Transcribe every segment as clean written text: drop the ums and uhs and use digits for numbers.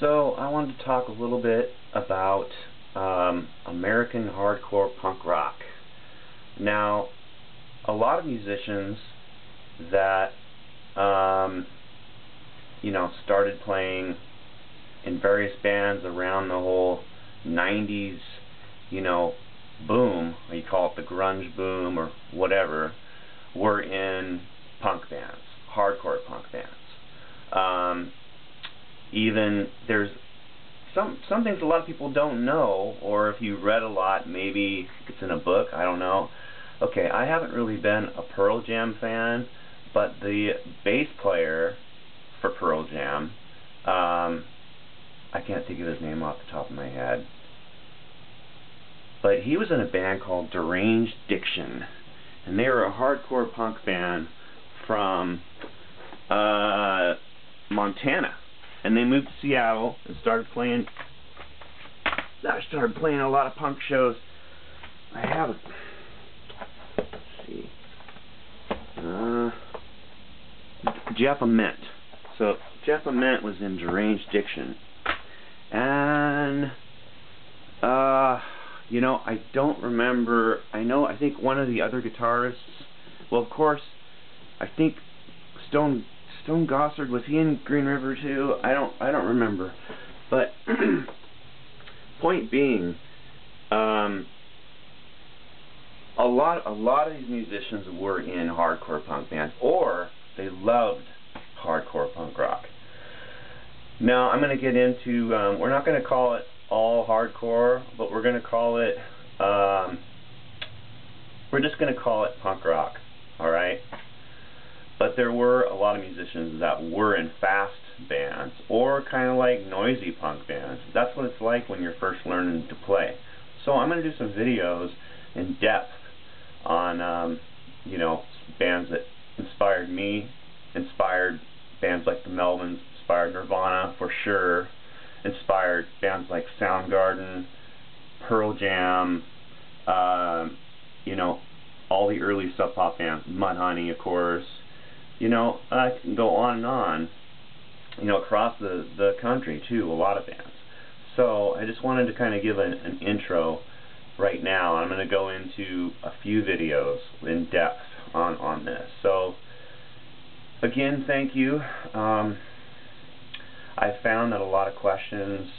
So I wanted to talk a little bit about American hardcore punk rock. Now, a lot of musicians that started playing in various bands around the whole 90s, boom, or you call it the grunge boom or whatever, were in punk bands, hardcore punk bands. Even there's some things a lot of people don't know, or if you read a lot, maybe it's in a book, I don't know. Okay, I haven't really been a Pearl Jam fan, but the bass player for Pearl Jam, I can't think of his name off the top of my head, but he was in a band called Deranged Diction, and they were a hardcore punk band from Montana. And they moved to Seattle and started playing a lot of punk shows. I have a, let's see, Jeff Ament. So Jeff Ament was in Deranged Diction, and I don't remember. I think one of the other guitarists. Well, of course, I think Stone Gossard, was he in Green River too? I don't remember. But point being, a lot of these musicians were in hardcore punk bands, or they loved hardcore punk rock. Now I'm going to get into, we're not going to call it all hardcore, but we're going to call it, we're just going to call it punk rock, alright? But there were a lot of musicians that were in fast bands, or kind of like noisy punk bands. That's what it's like when you're first learning to play. So I'm going to do some videos in depth on, bands that inspired me, inspired bands like the Melvins, inspired Nirvana for sure, inspired bands like Soundgarden, Pearl Jam, all the early Sub Pop bands, Mudhoney, of course. I can go on and on, across the country too, a lot of bands. So I just wanted to kind of give an intro right now. I'm going to go into a few videos in depth on this. So again, thank you. I found that a lot of questions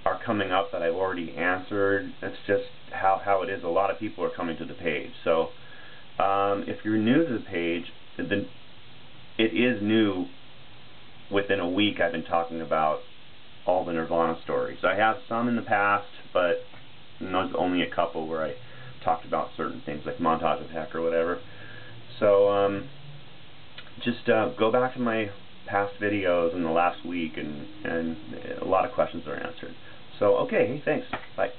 are coming up that I've already answered. That's just how it is. A lot of people are coming to the page. So if you're new to the page, then it is new. Within a week I've been talking about all the Nirvana stories. I have some in the past, but there's only a couple where I talked about certain things like Montage of Heck or whatever. So just go back to my past videos in the last week, and a lot of questions are answered. So okay, hey, thanks, bye.